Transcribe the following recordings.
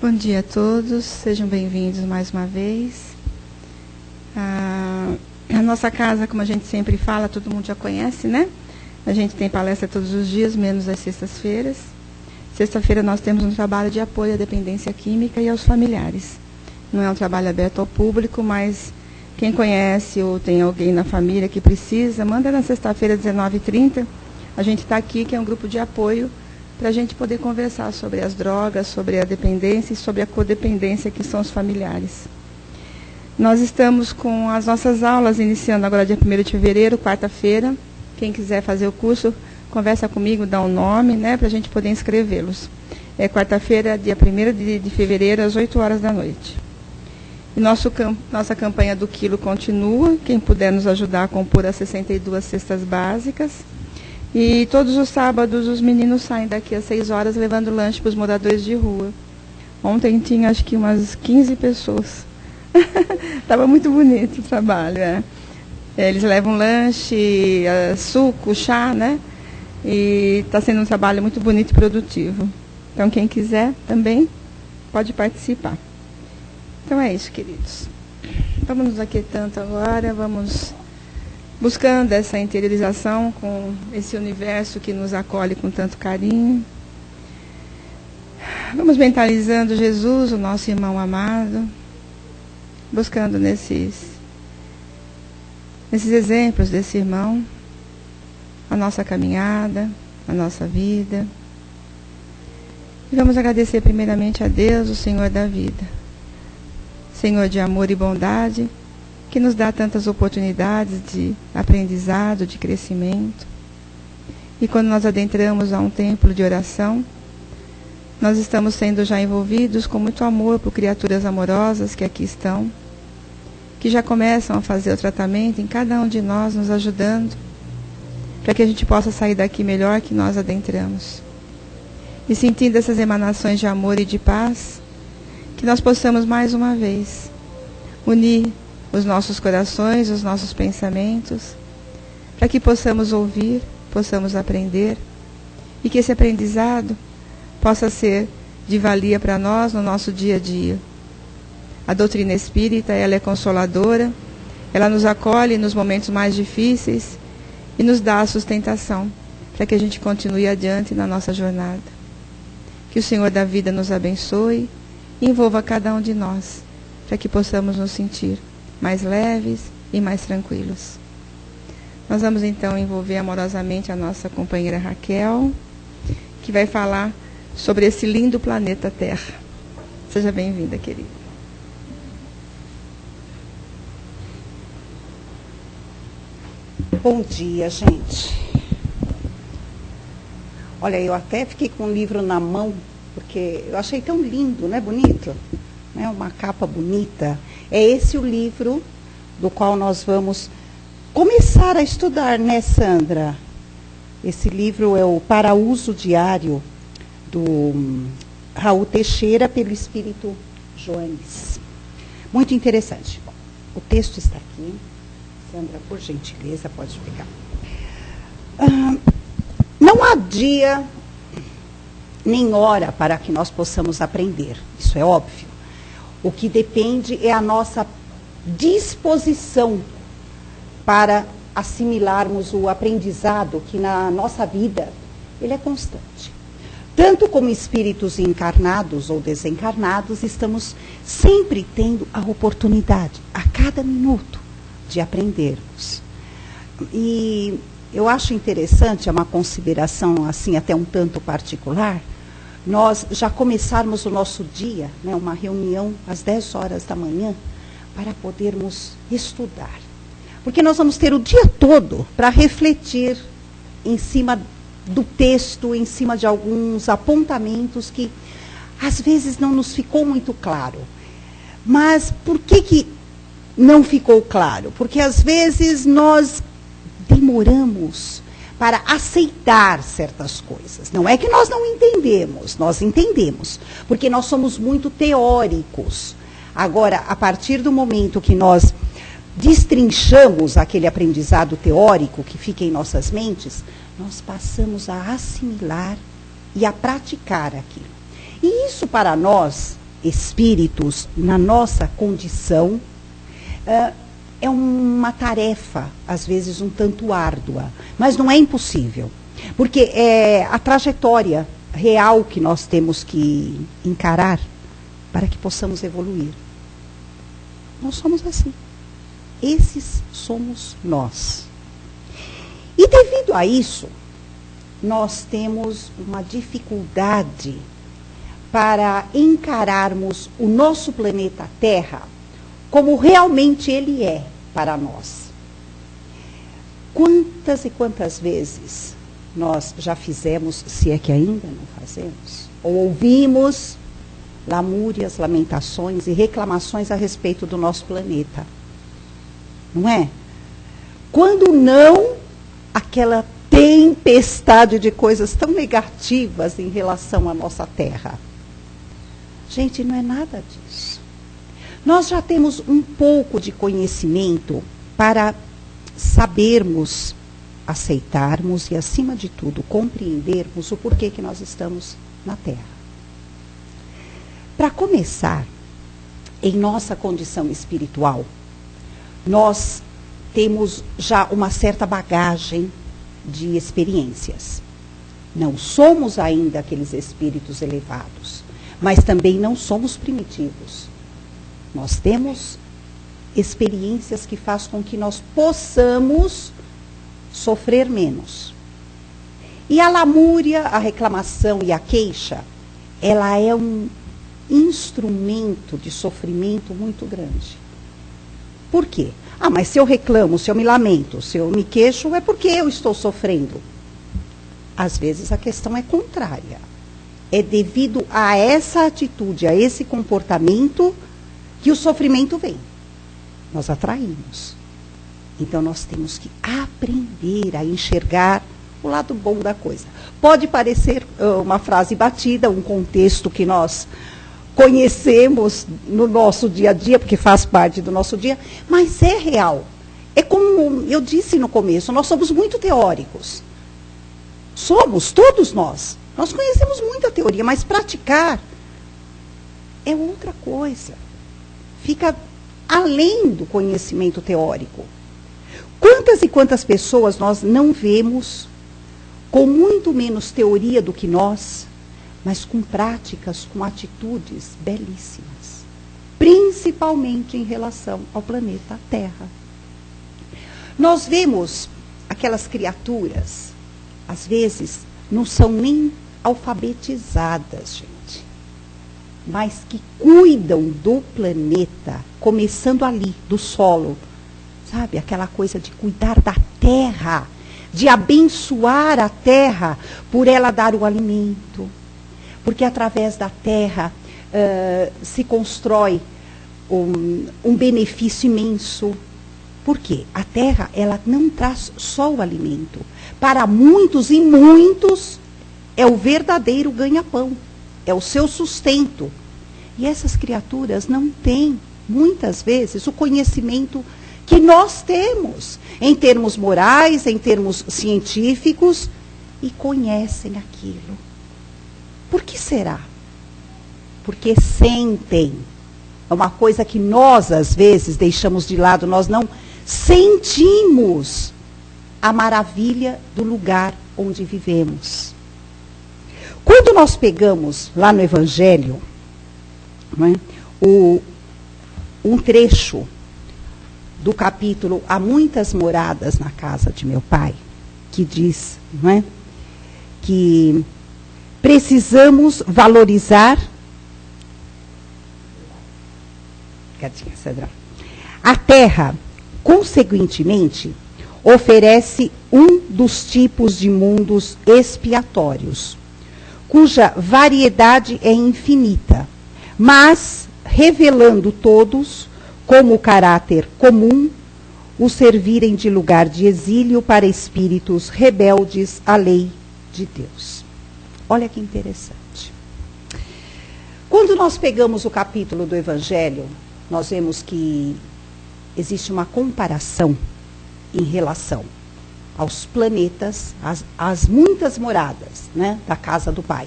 Bom dia a todos, sejam bem-vindos mais uma vez. A nossa casa, como a gente sempre fala, todo mundo já conhece, né? A gente tem palestra todos os dias, menos as sextas-feiras. Sexta-feira nós temos um trabalho de apoio à dependência química e aos familiares. Não é um trabalho aberto ao público, mas quem conhece ou tem alguém na família que precisa, manda na sexta-feira, 19h30. A gente está aqui, que é um grupo de apoio, para a gente poder conversar sobre as drogas, sobre a dependência e sobre a codependência, que são os familiares. Nós estamos com as nossas aulas iniciando agora dia 1º de fevereiro, quarta-feira. Quem quiser fazer o curso, conversa comigo, dá um nome, né, para a gente poder inscrevê-los. É quarta-feira, dia 1º de fevereiro, às 8 horas da noite. E nossa campanha do quilo continua. Quem puder nos ajudar a compor as 62 cestas básicas. E todos os sábados os meninos saem daqui às 6 horas levando lanche para os moradores de rua. Ontem tinha acho que umas 15 pessoas. Estava muito bonito o trabalho. Eles levam lanche, suco, chá, né? E está sendo um trabalho muito bonito e produtivo. Então quem quiser também pode participar. Então é isso, queridos. Vamos nos aquietando agora, vamos buscando essa interiorização com esse universo que nos acolhe com tanto carinho. Vamos mentalizando Jesus, o nosso irmão amado, buscando nesses exemplos desse irmão, a nossa caminhada, a nossa vida. E vamos agradecer primeiramente a Deus, o Senhor da vida, Senhor de amor e bondade, que nos dá tantas oportunidades de aprendizado, de crescimento. E quando nós adentramos a um templo de oração, nós estamos sendo já envolvidos com muito amor por criaturas amorosas que aqui estão, que já começam a fazer o tratamento em cada um de nós, nos ajudando, para que a gente possa sair daqui melhor que nós adentramos. E sentindo essas emanações de amor e de paz, que nós possamos mais uma vez unir os nossos corações, os nossos pensamentos, para que possamos ouvir, possamos aprender, e que esse aprendizado possa ser de valia para nós no nosso dia a dia. A doutrina espírita, ela é consoladora, ela nos acolhe nos momentos mais difíceis e nos dá a sustentação para que a gente continue adiante na nossa jornada. Que o Senhor da vida nos abençoe e envolva cada um de nós, para que possamos nos sentir mais leves e mais tranquilos. Nós vamos então envolver amorosamente a nossa companheira Raquel, que vai falar sobre esse lindo planeta Terra. Seja bem-vinda, querida. Bom dia, gente. Olha, eu até fiquei com o livro na mão, porque eu achei tão lindo, né? Bonito. Né? Uma capa bonita. É esse o livro do qual nós vamos começar a estudar, né, Sandra? Esse livro é o Para Uso Diário, do Raul Teixeira, pelo Espírito Joanes. Muito interessante. Bom, o texto está aqui. Sandra, por gentileza, pode pegar. Não há dia nem hora para que nós possamos aprender. Isso é óbvio. O que depende é a nossa disposição para assimilarmos o aprendizado que na nossa vida ele é constante. Tanto como espíritos encarnados ou desencarnados, estamos sempre tendo a oportunidade, a cada minuto, de aprendermos. E eu acho interessante, é uma consideração assim até um tanto particular, nós já começarmos o nosso dia, né, uma reunião às 10 horas da manhã, para podermos estudar. Porque nós vamos ter o dia todo para refletir em cima do texto, em cima de alguns apontamentos que às vezes não nos ficou muito claro. Mas por que não ficou claro? Porque às vezes nós demoramos para aceitar certas coisas. Não é que nós não entendemos, nós entendemos, porque nós somos muito teóricos. Agora, a partir do momento que nós destrinchamos aquele aprendizado teórico que fica em nossas mentes, nós passamos a assimilar e a praticar aquilo. E isso para nós espíritos na nossa condição, é uma tarefa, às vezes, um tanto árdua, mas não é impossível. Porque é a trajetória real que nós temos que encarar para que possamos evoluir. Nós somos assim. Esses somos nós. E devido a isso, nós temos uma dificuldade para encararmos o nosso planeta Terra como realmente ele é para nós. Quantas e quantas vezes nós já fizemos, se é que ainda não fazemos, ou ouvimos lamúrias, lamentações e reclamações a respeito do nosso planeta? Não é? Quando não, aquela tempestade de coisas tão negativas em relação à nossa Terra. Gente, não é nada disso. Nós já temos um pouco de conhecimento para sabermos, aceitarmos e, acima de tudo, compreendermos o porquê que nós estamos na Terra. Para começar, em nossa condição espiritual, nós temos já uma certa bagagem de experiências. Não somos ainda aqueles espíritos elevados, mas também não somos primitivos. Nós temos experiências que fazem com que nós possamos sofrer menos. E a lamúria, a reclamação e a queixa, ela é um instrumento de sofrimento muito grande. Por quê? Ah, mas se eu reclamo, se eu me lamento, se eu me queixo, é porque eu estou sofrendo. Às vezes a questão é contrária. É devido a essa atitude, a esse comportamento, que o sofrimento vem. Nós atraímos. Então nós temos que aprender a enxergar o lado bom da coisa. Pode parecer uma frase batida, um contexto que nós conhecemos no nosso dia a dia, porque faz parte do nosso dia, mas é real. É como eu disse no começo, nós somos muito teóricos. Somos, todos nós. Nós conhecemos muita teoria, mas praticar é outra coisa. Fica além do conhecimento teórico. Quantas e quantas pessoas nós não vemos com muito menos teoria do que nós, mas com práticas, com atitudes belíssimas, principalmente em relação ao planeta Terra. Nós vemos aquelas criaturas, às vezes, não são nem alfabetizadas, gente, mas que cuidam do planeta, começando ali, do solo, sabe? Aquela coisa de cuidar da terra, de abençoar a terra, por ela dar o alimento. Porque através da terra se constrói um benefício imenso. Por quê? A terra, ela não traz só o alimento. Para muitos e muitos, é o verdadeiro ganha-pão. É o seu sustento. E essas criaturas não têm, muitas vezes, o conhecimento que nós temos, em termos morais, em termos científicos, e conhecem aquilo. Por que será? Porque sentem. É uma coisa que nós, às vezes, deixamos de lado, nós não sentimos a maravilha do lugar onde vivemos. Quando nós pegamos lá no Evangelho, não é, um trecho do capítulo Há Muitas Moradas na Casa de Meu Pai, que diz, não é, que precisamos valorizar a terra, consequentemente, oferece um dos tipos de mundos expiatórios, cuja variedade é infinita, mas revelando todos como o caráter comum, os servirem de lugar de exílio para espíritos rebeldes à lei de Deus. Olha que interessante. Quando nós pegamos o capítulo do Evangelho, nós vemos que existe uma comparação em relação aos planetas, às muitas moradas, né, da casa do Pai,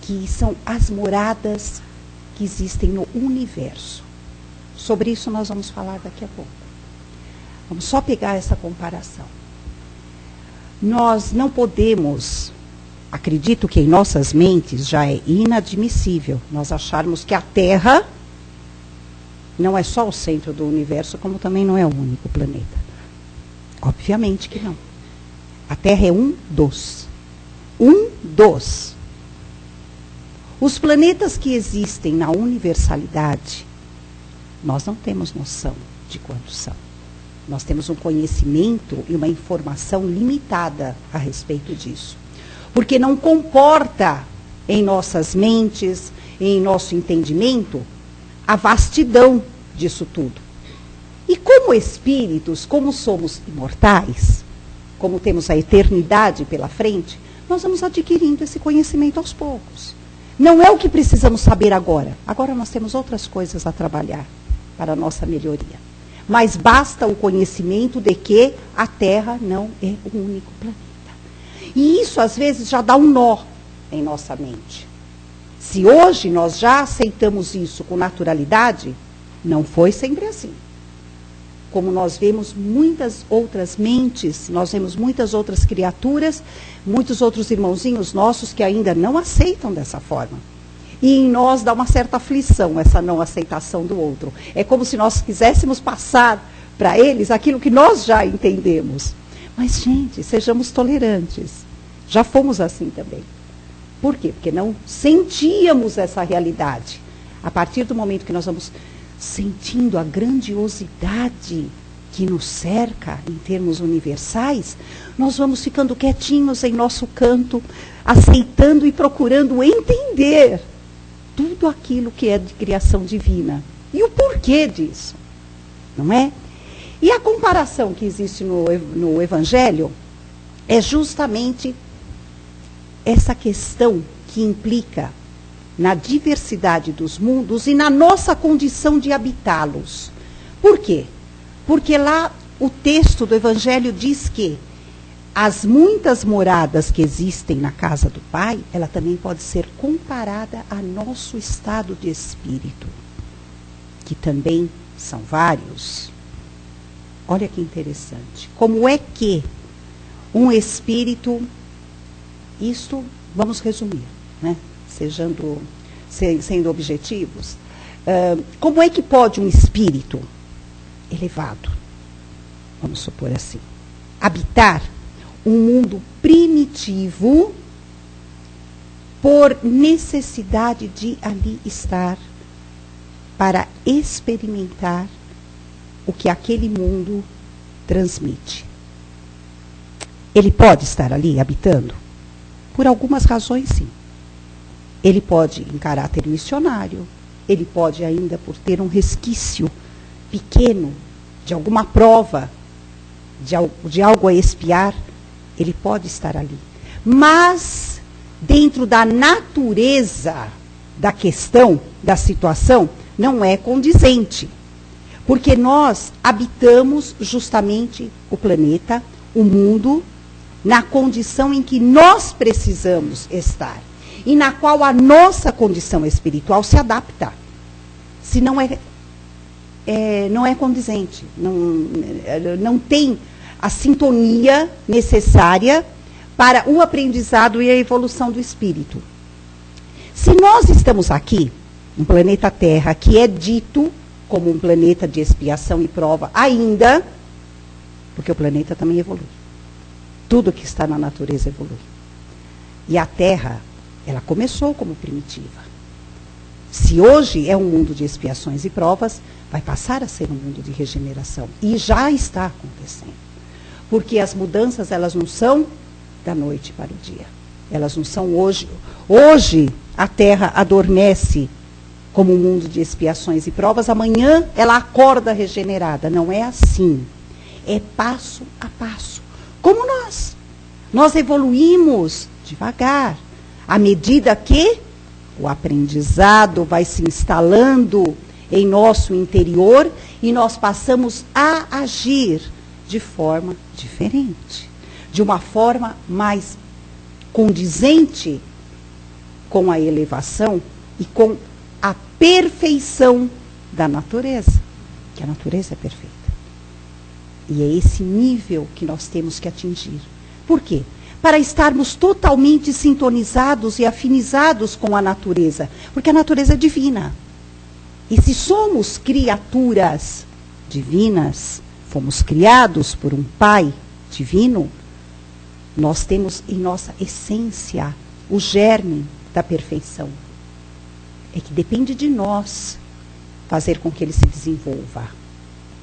que são as moradas que existem no universo. Sobre isso nós vamos falar daqui a pouco. Vamos só pegar essa comparação. Nós não podemos, acredito que em nossas mentes já é inadmissível nós acharmos que a Terra não é só o centro do universo, como também não é o único planeta. Obviamente que não. A Terra é um dos. Os planetas que existem na universalidade, nós não temos noção de quantos são. Nós temos um conhecimento e uma informação limitada a respeito disso. Porque não comporta em nossas mentes, em nosso entendimento, a vastidão disso tudo. E como espíritos, como somos imortais, como temos a eternidade pela frente, nós vamos adquirindo esse conhecimento aos poucos. Não é o que precisamos saber agora. Agora nós temos outras coisas a trabalhar para a nossa melhoria. Mas basta o conhecimento de que a Terra não é o único planeta. E isso, às vezes, já dá um nó em nossa mente. Se hoje nós já aceitamos isso com naturalidade, não foi sempre assim. Como nós vemos muitas outras mentes, nós vemos muitas outras criaturas, muitos outros irmãozinhos nossos que ainda não aceitam dessa forma. E em nós dá uma certa aflição essa não aceitação do outro. É como se nós quiséssemos passar para eles aquilo que nós já entendemos. Mas, gente, sejamos tolerantes. Já fomos assim também. Por quê? Porque não sentíamos essa realidade. A partir do momento que nós vamos sentindo a grandiosidade que nos cerca em termos universais, nós vamos ficando quietinhos em nosso canto, aceitando e procurando entender tudo aquilo que é de criação divina. E o porquê disso, não é? E a comparação que existe no Evangelho é justamente essa questão que implica na diversidade dos mundos e na nossa condição de habitá-los. Por quê? Porque lá o texto do Evangelho diz que as muitas moradas que existem na casa do Pai, ela também pode ser comparada a nosso estado de espírito, que também são vários. Olha que interessante. Como é que um espírito, isto vamos resumir, né? Sendo objetivos, como é que pode um espírito elevado, vamos supor assim, habitar um mundo primitivo por necessidade de ali estar para experimentar o que aquele mundo transmite? Ele pode estar ali habitando? Por algumas razões, sim. Ele pode em caráter missionário, ele pode ainda por ter um resquício pequeno de alguma prova, de algo a expiar, ele pode estar ali. Mas, dentro da natureza da questão, da situação, não é condizente. Porque nós habitamos justamente o planeta, o mundo, na condição em que nós precisamos estar. E na qual a nossa condição espiritual se adapta. Se não é condizente, não tem a sintonia necessária para o aprendizado e a evolução do espírito. Se nós estamos aqui, no planeta Terra, que é dito como um planeta de expiação e prova ainda, porque o planeta também evolui. Tudo que está na natureza evolui. E a Terra, ela começou como primitiva. Se hoje é um mundo de expiações e provas, vai passar a ser um mundo de regeneração. E já está acontecendo. Porque as mudanças, elas não são da noite para o dia. Elas não são hoje. Hoje, a Terra adormece como um mundo de expiações e provas. Amanhã, ela acorda regenerada. Não é assim. É passo a passo. Como nós. Nós evoluímos devagar. À medida que o aprendizado vai se instalando em nosso interior e nós passamos a agir de forma diferente, de uma forma mais condizente com a elevação e com a perfeição da natureza, que a natureza é perfeita. E é esse nível que nós temos que atingir. Por quê? Para estarmos totalmente sintonizados e afinizados com a natureza, porque a natureza é divina. E se somos criaturas divinas, fomos criados por um Pai divino, nós temos em nossa essência o germe da perfeição. É que depende de nós fazer com que ele se desenvolva.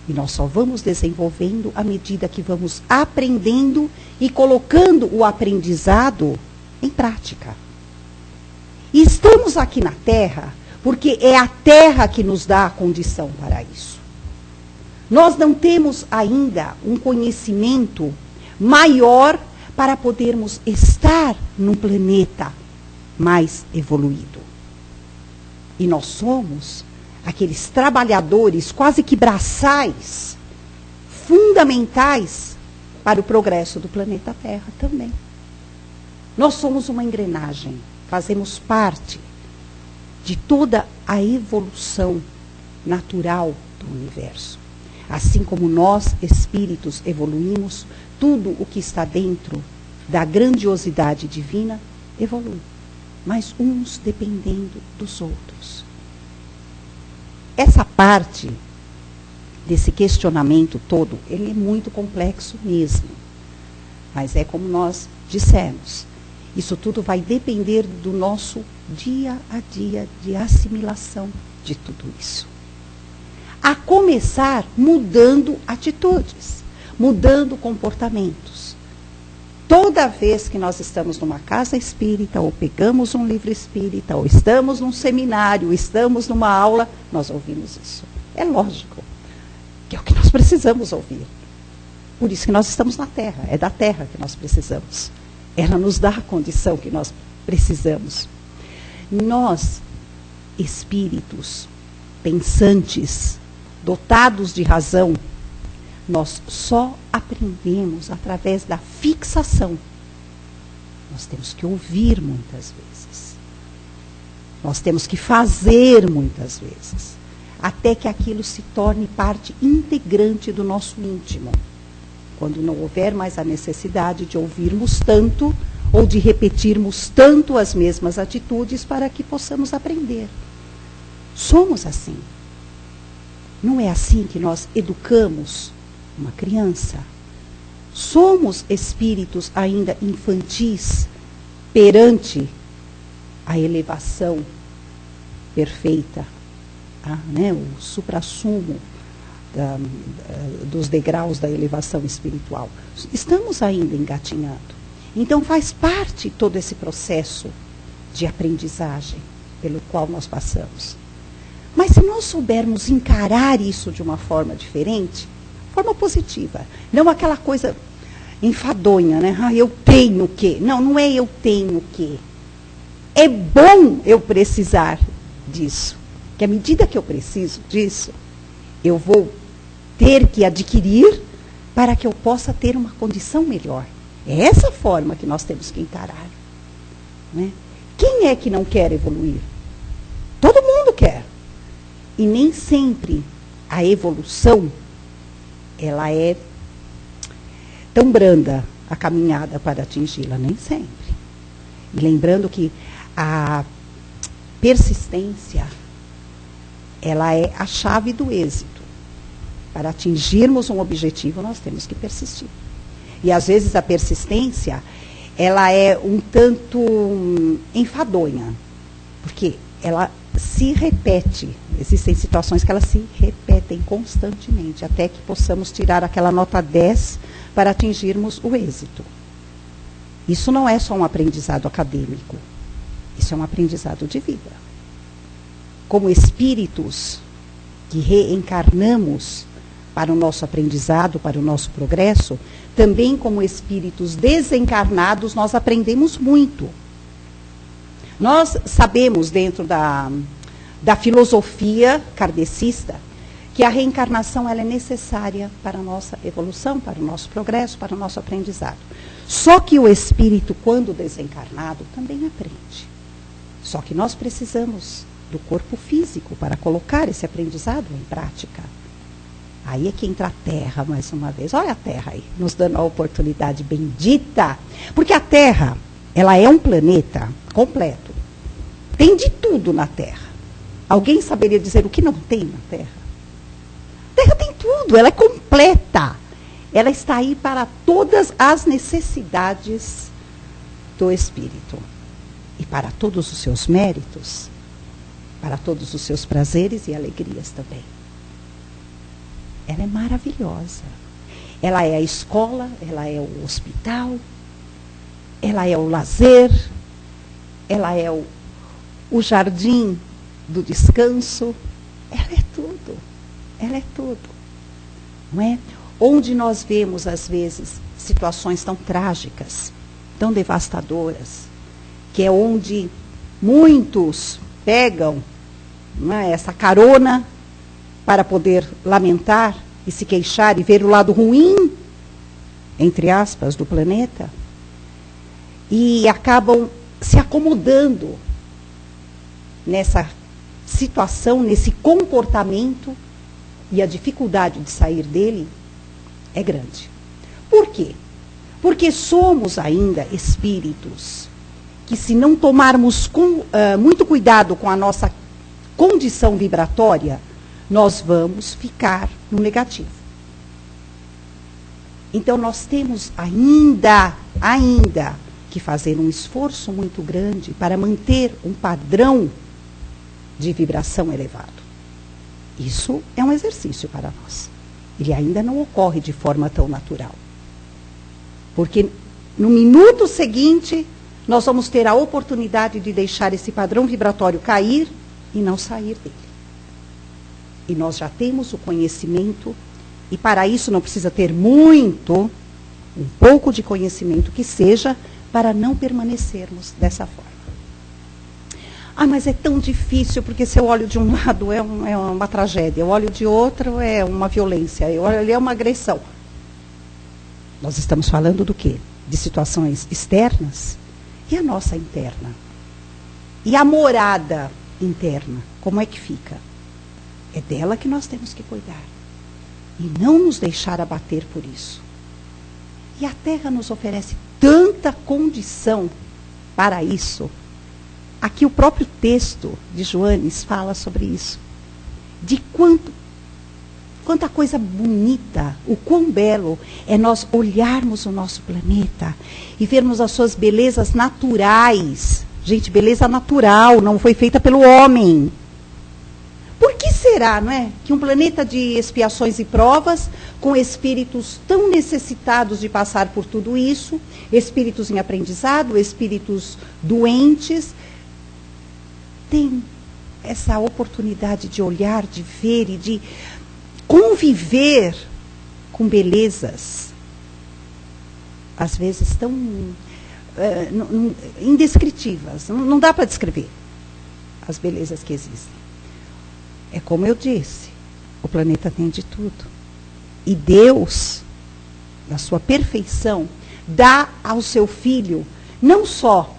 E nós só vamos desenvolvendo à medida que vamos aprendendo e colocando o aprendizado em prática. E estamos aqui na Terra porque é a Terra que nos dá a condição para isso. Nós não temos ainda um conhecimento maior para podermos estar num planeta mais evoluído. E nós somos aqueles trabalhadores quase que braçais, fundamentais para o progresso do planeta Terra também. Nós somos uma engrenagem, fazemos parte de toda a evolução natural do universo. Assim como nós, espíritos, evoluímos, tudo o que está dentro da grandiosidade divina evolui, mas uns dependendo dos outros. Essa parte desse questionamento todo, ele é muito complexo mesmo. Mas é como nós dissemos, isso tudo vai depender do nosso dia a dia de assimilação de tudo isso. A começar mudando atitudes, mudando comportamentos. Toda vez que nós estamos numa casa espírita, ou pegamos um livro espírita, ou estamos num seminário, estamos numa aula, nós ouvimos isso. É lógico, que é o que nós precisamos ouvir. Por isso que nós estamos na Terra, é da Terra que nós precisamos. Ela nos dá a condição que nós precisamos. Nós, espíritos, pensantes, dotados de razão, nós só aprendemos através da fixação. Nós temos que ouvir muitas vezes. Nós temos que fazer muitas vezes. Até que aquilo se torne parte integrante do nosso íntimo. Quando não houver mais a necessidade de ouvirmos tanto ou de repetirmos tanto as mesmas atitudes para que possamos aprender. Somos assim. Não é assim que nós educamos uma criança. Somos espíritos ainda infantis perante a elevação perfeita, o suprassumo dos degraus da elevação espiritual. Estamos ainda engatinhando. Então faz parte todo esse processo de aprendizagem pelo qual nós passamos. Mas se nós soubermos encarar isso de uma forma diferente, forma positiva, não aquela coisa enfadonha, né? Eu tenho que. Não, não é eu tenho que. É bom eu precisar disso. Que à medida que eu preciso disso, eu vou ter que adquirir para que eu possa ter uma condição melhor. É essa forma que nós temos que encarar. Né? Quem é que não quer evoluir? Todo mundo quer. E nem sempre a evolução, ela é tão branda a caminhada para atingi-la, nem sempre. E lembrando que a persistência, ela é a chave do êxito. Para atingirmos um objetivo, nós temos que persistir. E às vezes a persistência, ela é um tanto enfadonha, porque ela se repete. Existem situações que elas se repetem constantemente, até que possamos tirar aquela nota 10 para atingirmos o êxito. Isso não é só um aprendizado acadêmico, isso é um aprendizado de vida. Como espíritos que reencarnamos para o nosso aprendizado, para o nosso progresso, também como espíritos desencarnados, nós aprendemos muito. Nós sabemos, dentro da filosofia kardecista, que a reencarnação ela é necessária para a nossa evolução, para o nosso progresso, para o nosso aprendizado. Só que o espírito, quando desencarnado, também aprende. Só que nós precisamos do corpo físico para colocar esse aprendizado em prática. Aí é que entra a Terra mais uma vez. Olha a Terra aí, nos dando a oportunidade bendita. Porque a Terra, ela é um planeta completo. Tem de tudo na Terra. Alguém saberia dizer o que não tem na Terra? A Terra tem tudo, ela é completa. Ela está aí para todas as necessidades do espírito. E para todos os seus méritos, para todos os seus prazeres e alegrias também. Ela é maravilhosa. Ela é a escola, ela é o hospital, ela é o lazer, ela é o jardim do descanso. Ela é tudo. Ela é tudo. Não é? Onde nós vemos, às vezes, situações tão trágicas, tão devastadoras, que é onde muitos pegam, não é, essa carona para poder lamentar e se queixar e ver o lado ruim, entre aspas, do planeta, e acabam se acomodando nessa situação, nesse comportamento, e a dificuldade de sair dele é grande. Por quê? Porque somos ainda espíritos que, se não tomarmos muito cuidado com a nossa condição vibratória, nós vamos ficar no negativo. Então, nós temos ainda que fazer um esforço muito grande para manter um padrão de vibração elevado. Isso é um exercício para nós. Ele ainda não ocorre de forma tão natural. Porque no minuto seguinte, nós vamos ter a oportunidade de deixar esse padrão vibratório cair e não sair dele. E nós já temos o conhecimento, e para isso não precisa ter muito, um pouco de conhecimento que seja, para não permanecermos dessa forma. Ah, mas é tão difícil, porque se eu olho de um lado é uma tragédia, eu olho de outro é uma violência, eu olho ali é uma agressão. Nós estamos falando do quê? De situações externas e a nossa interna. E a morada interna, como é que fica? É dela que nós temos que cuidar. E não nos deixar abater por isso. E a Terra nos oferece tanta condição para isso. Aqui o próprio texto de Joanes fala sobre isso. De quanta coisa bonita, o quão belo é nós olharmos o nosso planeta e vermos as suas belezas naturais. Gente, beleza natural, não foi feita pelo homem. Por que será, não é, que um planeta de expiações e provas, com espíritos tão necessitados de passar por tudo isso, espíritos em aprendizado, espíritos doentes, tem essa oportunidade de olhar, de ver e de conviver com belezas, às vezes tão indescritíveis, não dá para descrever as belezas que existem. É como eu disse, o planeta tem de tudo. E Deus, na sua perfeição, dá ao seu filho não só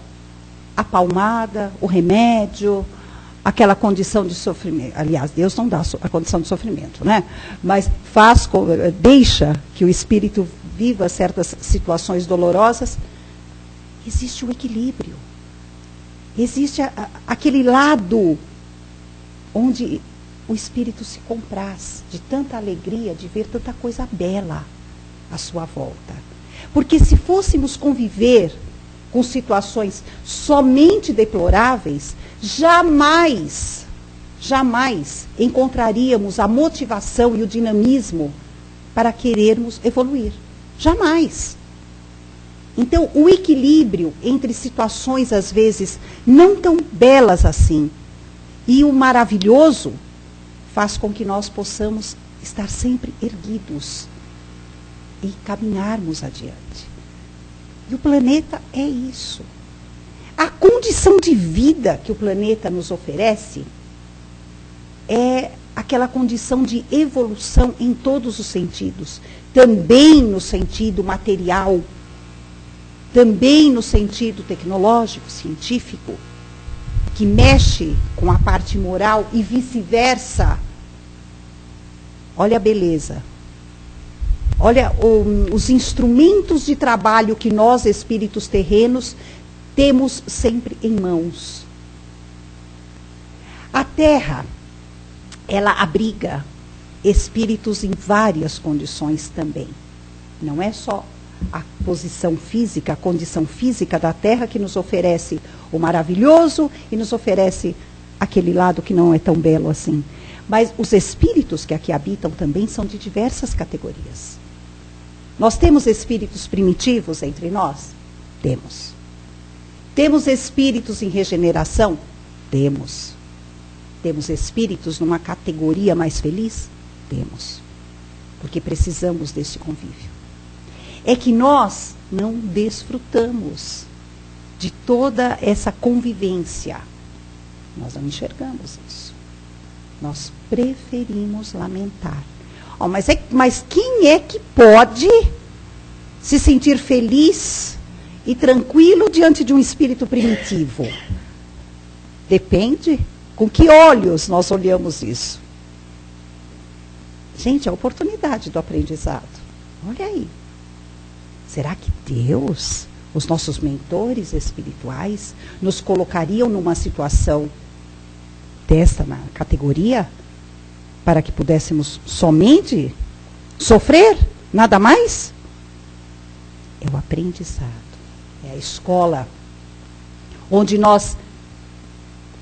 a palmada, o remédio, aquela condição de sofrimento. Aliás, Deus não dá a condição de sofrimento, né? Mas deixa que o espírito viva certas situações dolorosas. Existe o equilíbrio. Existe aquele lado onde o espírito se compraz de tanta alegria de ver tanta coisa bela à sua volta. Porque se fôssemos conviver com situações somente deploráveis, jamais encontraríamos a motivação e o dinamismo para querermos evoluir. Jamais. Então, o equilíbrio entre situações, às vezes, não tão belas assim, e o maravilhoso, faz com que nós possamos estar sempre erguidos e caminharmos adiante. E o planeta é isso. A condição de vida que o planeta nos oferece é aquela condição de evolução em todos os sentidos. Também no sentido material, também no sentido tecnológico, científico, que mexe com a parte moral e vice-versa. Olha a beleza. Olha os instrumentos de trabalho que nós, espíritos terrenos, temos sempre em mãos. A Terra, ela abriga espíritos em várias condições também. Não é só a posição física, a condição física da Terra que nos oferece o maravilhoso e nos oferece aquele lado que não é tão belo assim. Mas os espíritos que aqui habitam também são de diversas categorias. Nós temos espíritos primitivos entre nós? Temos. Temos espíritos em regeneração? Temos. Temos espíritos numa categoria mais feliz? Temos. Porque precisamos desse convívio. É que nós não desfrutamos de toda essa convivência. Nós não enxergamos isso. Nós preferimos lamentar. Oh, mas quem é que pode se sentir feliz e tranquilo diante de um espírito primitivo? Depende com que olhos nós olhamos isso. Gente, é a oportunidade do aprendizado. Olha aí. Será que Deus, os nossos mentores espirituais, nos colocariam numa situação dessa categoria? Para que pudéssemos somente sofrer, nada mais? É o aprendizado, é a escola, onde nós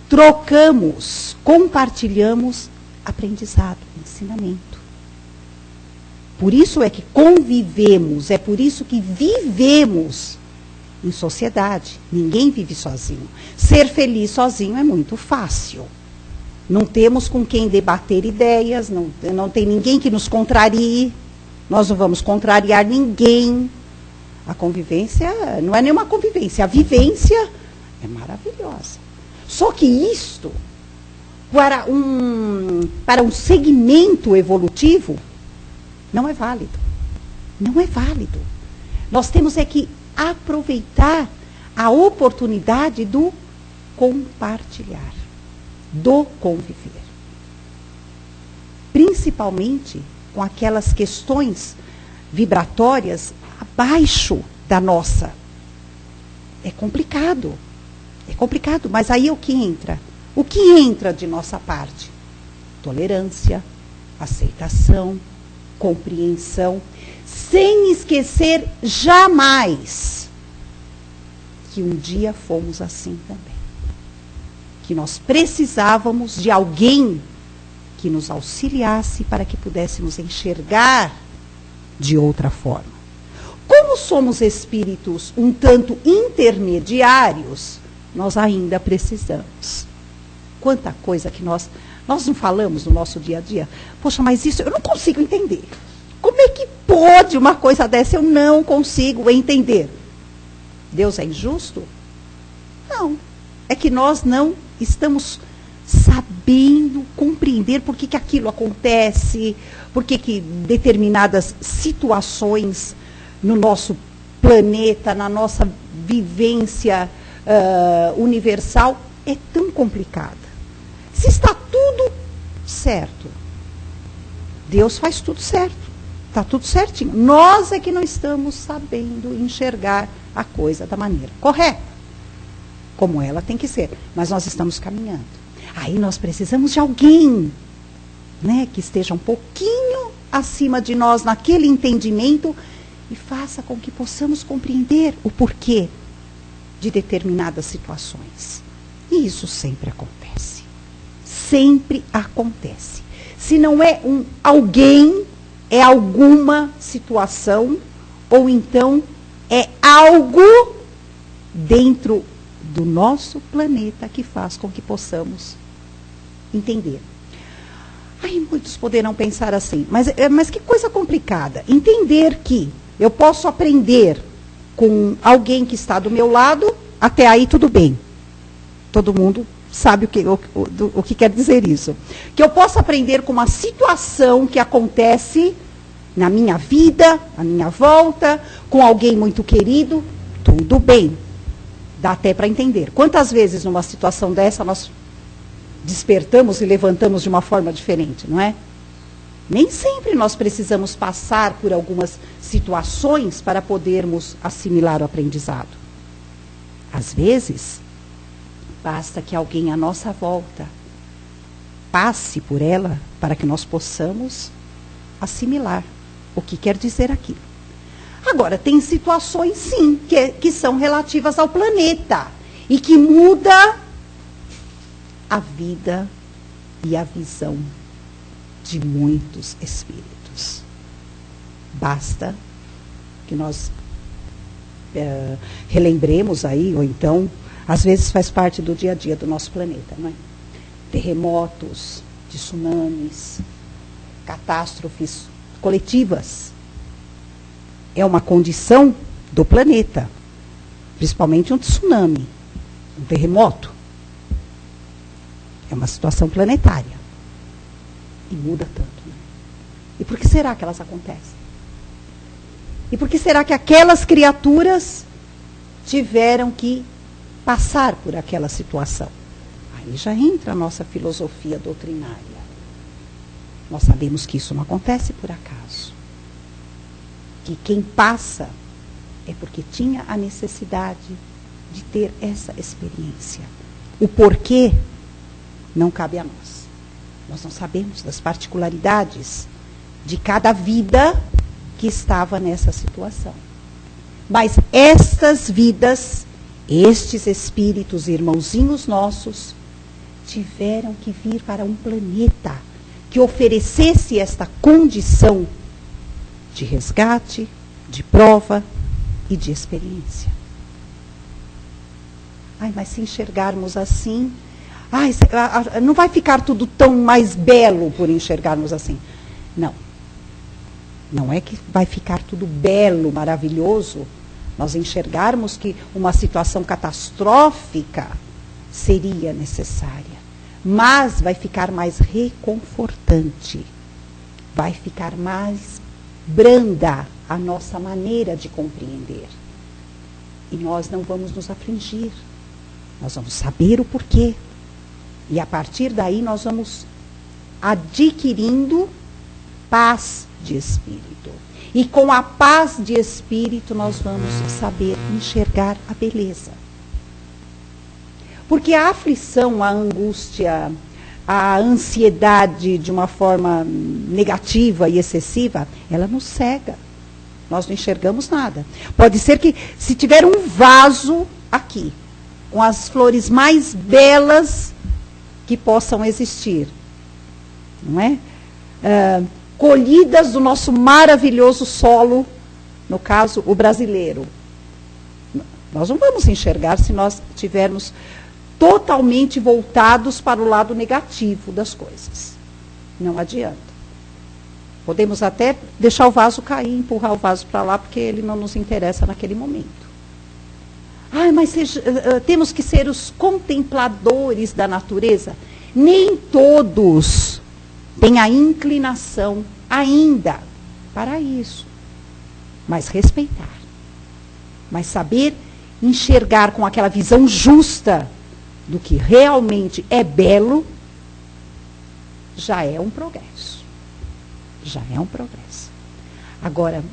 trocamos, compartilhamos aprendizado, ensinamento. Por isso é que convivemos, é por isso que vivemos em sociedade. Ninguém vive sozinho. Ser feliz sozinho é muito fácil. Não temos com quem debater ideias, não tem ninguém que nos contrarie, nós não vamos contrariar ninguém. A convivência não é nenhuma convivência, a vivência é maravilhosa. Só que isto, para um segmento evolutivo, não é válido. Não é válido. Nós temos é que aproveitar a oportunidade do compartilhar, do conviver. Principalmente com aquelas questões vibratórias abaixo da nossa. É complicado, mas aí o que entra? O que entra de nossa parte? Tolerância, aceitação, compreensão, sem esquecer jamais que um dia fomos assim também. Que nós precisávamos de alguém que nos auxiliasse para que pudéssemos enxergar de outra forma. Como somos espíritos um tanto intermediários, nós ainda precisamos. Quanta coisa que nós não falamos no nosso dia a dia. Poxa, mas isso eu não consigo entender. Como é que pode uma coisa dessa? Eu não consigo entender. Deus é injusto? Não. É que nós não estamos sabendo compreender por que aquilo acontece, por que determinadas situações no nosso planeta, na nossa vivência universal, é tão complicada. Se está tudo certo, Deus faz tudo certo, está tudo certinho. Nós é que não estamos sabendo enxergar a coisa da maneira correta, como ela tem que ser. Mas nós estamos caminhando. Aí nós precisamos de alguém, né, que esteja um pouquinho acima de nós naquele entendimento e faça com que possamos compreender o porquê de determinadas situações. E isso sempre acontece. Sempre acontece. Se não é alguém, é alguma situação, ou então é algo dentro do nosso planeta que faz com que possamos entender. Aí muitos poderão pensar assim, mas que coisa complicada. Entender que eu posso aprender com alguém que está do meu lado, até aí tudo bem. Todo mundo sabe o que quer dizer isso. Que eu posso aprender com uma situação que acontece na minha vida, à minha volta, com alguém muito querido, tudo bem. Dá até para entender. Quantas vezes numa situação dessa nós despertamos e levantamos de uma forma diferente, não é? Nem sempre nós precisamos passar por algumas situações para podermos assimilar o aprendizado. Às vezes, basta que alguém à nossa volta passe por ela para que nós possamos assimilar o que quer dizer aquilo. Agora, tem situações, sim, que são relativas ao planeta e que muda a vida e a visão de muitos espíritos. Basta que nós relembremos aí, ou então, às vezes faz parte do dia a dia do nosso planeta, não é? Terremotos, tsunamis, catástrofes coletivas. É uma condição do planeta, principalmente um tsunami, um terremoto. É uma situação planetária. E muda tanto. Né? E por que será que elas acontecem? E por que será que aquelas criaturas tiveram que passar por aquela situação? Aí já entra a nossa filosofia doutrinária. Nós sabemos que isso não acontece por acaso. Que quem passa é porque tinha a necessidade de ter essa experiência. O porquê não cabe a nós. Nós não sabemos das particularidades de cada vida que estava nessa situação. Mas estas vidas, estes espíritos, irmãozinhos nossos, tiveram que vir para um planeta que oferecesse esta condição de resgate, de prova e de experiência. Ai, mas se enxergarmos assim, não vai ficar tudo tão mais belo por enxergarmos assim. Não. Não é que vai ficar tudo belo, maravilhoso, nós enxergarmos que uma situação catastrófica seria necessária. Mas vai ficar mais reconfortante. Vai ficar mais branda a nossa maneira de compreender. E nós não vamos nos afligir. Nós vamos saber o porquê. E a partir daí nós vamos adquirindo paz de espírito. E com a paz de espírito nós vamos saber enxergar a beleza. Porque a aflição, a angústia, a ansiedade de uma forma negativa e excessiva, ela nos cega. Nós não enxergamos nada. Pode ser que se tiver um vaso aqui, com as flores mais belas que possam existir, não é? Colhidas do nosso maravilhoso solo, no caso, o brasileiro. Nós não vamos enxergar se nós tivermos totalmente voltados para o lado negativo das coisas. Não adianta. Podemos até deixar o vaso cair, empurrar o vaso para lá, porque ele não nos interessa naquele momento. Mas temos que ser os contempladores da natureza. Nem todos têm a inclinação ainda para isso. Mas respeitar. Mas saber enxergar com aquela visão justa do que realmente é belo, já é um progresso. Já é um progresso. Agora,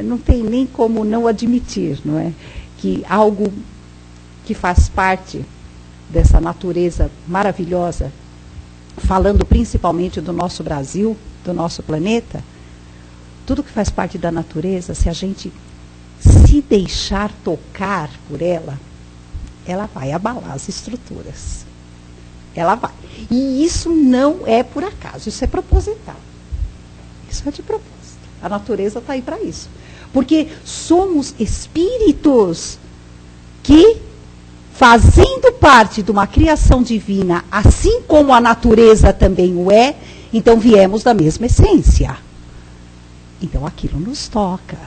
não tem nem como não admitir, não é? Que algo que faz parte dessa natureza maravilhosa, falando principalmente do nosso Brasil, do nosso planeta, tudo que faz parte da natureza, se a gente se deixar tocar por ela vai abalar as estruturas. Ela vai. E isso não é por acaso, isso é proposital. Isso é de propósito. A natureza está aí para isso. Porque somos espíritos que, fazendo parte de uma criação divina, assim como a natureza também o é, então viemos da mesma essência. Então aquilo nos toca.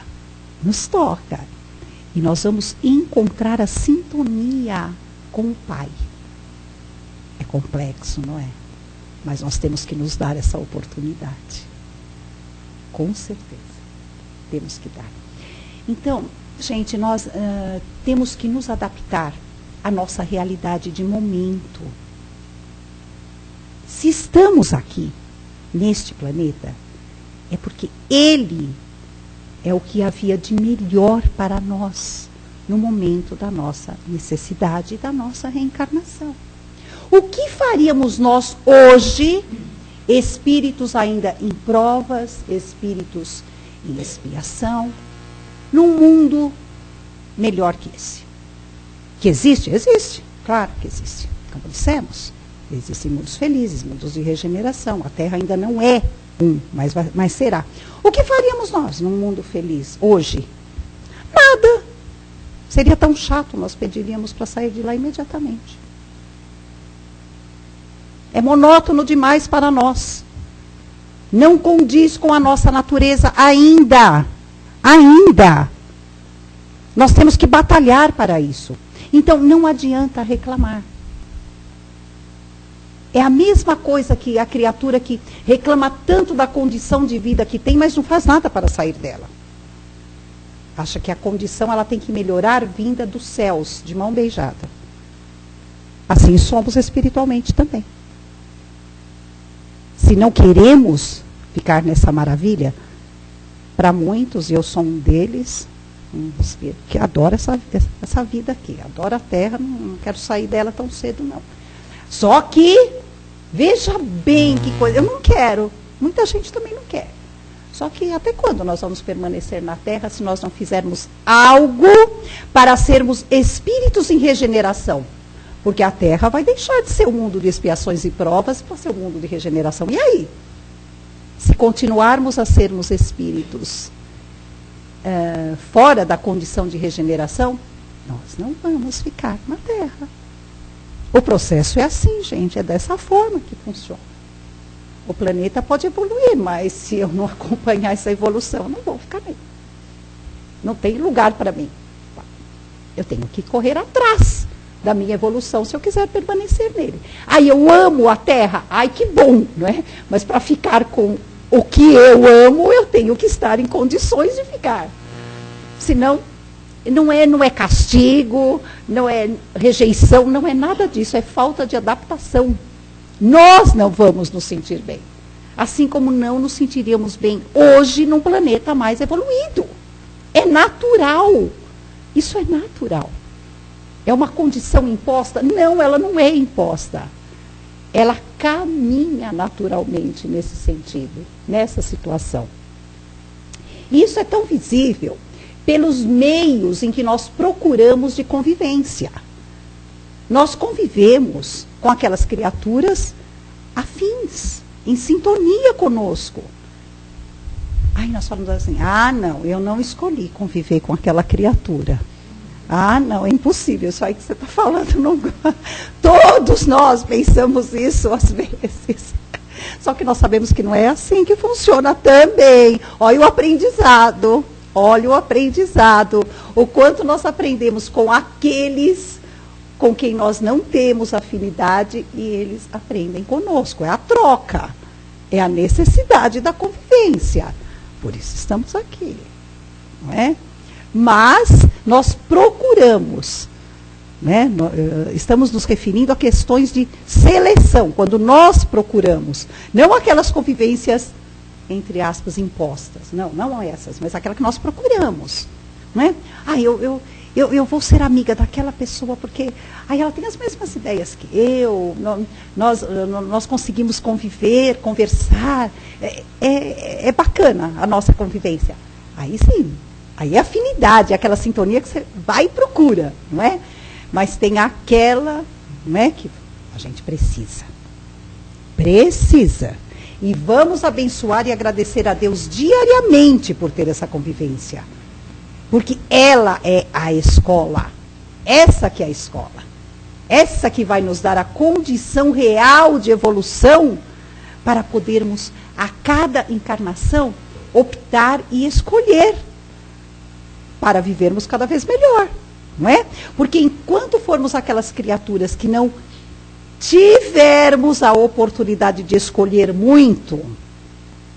Nos toca. E nós vamos encontrar a sintonia com o Pai. É complexo, não é? Mas nós temos que nos dar essa oportunidade. Com certeza. Temos que dar. Então, Gente, nós temos que nos adaptar à nossa realidade de momento. Se estamos aqui, neste planeta, é porque ele é o que havia de melhor para nós no momento da nossa necessidade e da nossa reencarnação. O que faríamos nós hoje, espíritos ainda em provas, espíritos em expiação, num mundo melhor que esse? Que existe? Existe. Claro que existe. Como dissemos, existem mundos felizes, mundos de regeneração. A Terra ainda não é mas será. O que faríamos nós num mundo feliz hoje? Nada. Seria tão chato, nós pediríamos para sair de lá imediatamente. É monótono demais para nós. Não condiz com a nossa natureza ainda. Ainda. Nós temos que batalhar para isso. Então, não adianta reclamar. É a mesma coisa que a criatura que reclama tanto da condição de vida que tem, mas não faz nada para sair dela. Acha que a condição ela tem que melhorar vinda dos céus, de mão beijada. Assim somos espiritualmente também. Se não queremos ficar nessa maravilha, para muitos, e eu sou um deles, um espírito que adora essa vida aqui, adora a Terra, não quero sair dela tão cedo, não. Só que, veja bem que coisa, eu não quero, muita gente também não quer. Só que até quando nós vamos permanecer na Terra se nós não fizermos algo para sermos espíritos em regeneração? Porque a Terra vai deixar de ser um mundo de expiações e provas para ser um mundo de regeneração. E aí? Se continuarmos a sermos espíritos fora da condição de regeneração, nós não vamos ficar na Terra. O processo é assim, gente, é dessa forma que funciona. O planeta pode evoluir, mas se eu não acompanhar essa evolução, eu não vou ficar nele. Não tem lugar para mim. Eu tenho que correr atrás da minha evolução se eu quiser permanecer nele. Aí eu amo a Terra, ai que bom, não é? Mas para ficar com o que eu amo, eu tenho que estar em condições de ficar. Senão, não é castigo, não é rejeição, não é nada disso, é falta de adaptação. Nós não vamos nos sentir bem. Assim como não nos sentiríamos bem hoje num planeta mais evoluído. É natural. Isso é natural. É uma condição imposta? Não, ela não é imposta. Ela caminha naturalmente nesse sentido, nessa situação. E isso é tão visível pelos meios em que nós procuramos de convivência. Nós convivemos com aquelas criaturas afins, em sintonia conosco. Aí nós falamos assim, não, eu não escolhi conviver com aquela criatura. Não, é impossível, isso aí que você está falando. Não... Todos nós pensamos isso às vezes. Só que nós sabemos que não é assim que funciona também. Olha o aprendizado, o quanto nós aprendemos com aqueles com quem nós não temos afinidade e eles aprendem conosco. É a troca, é a necessidade da convivência. Por isso estamos aqui, não é? Mas nós procuramos, né? Estamos nos referindo a questões de seleção, quando nós procuramos, não aquelas convivências, entre aspas, impostas, não essas, mas aquela que nós procuramos. Né? Eu vou ser amiga daquela pessoa porque ela tem as mesmas ideias que eu, nós conseguimos conviver, conversar, é bacana a nossa convivência. Aí sim, aí é afinidade, é aquela sintonia que você vai e procura, não é? Mas tem aquela, não é, que a gente precisa. Precisa. E vamos abençoar e agradecer a Deus diariamente por ter essa convivência. Porque ela é a escola. Essa que é a escola. Essa que vai nos dar a condição real de evolução para podermos, a cada encarnação, optar e escolher para vivermos cada vez melhor. Não é? Porque enquanto formos aquelas criaturas que não tivermos a oportunidade de escolher muito,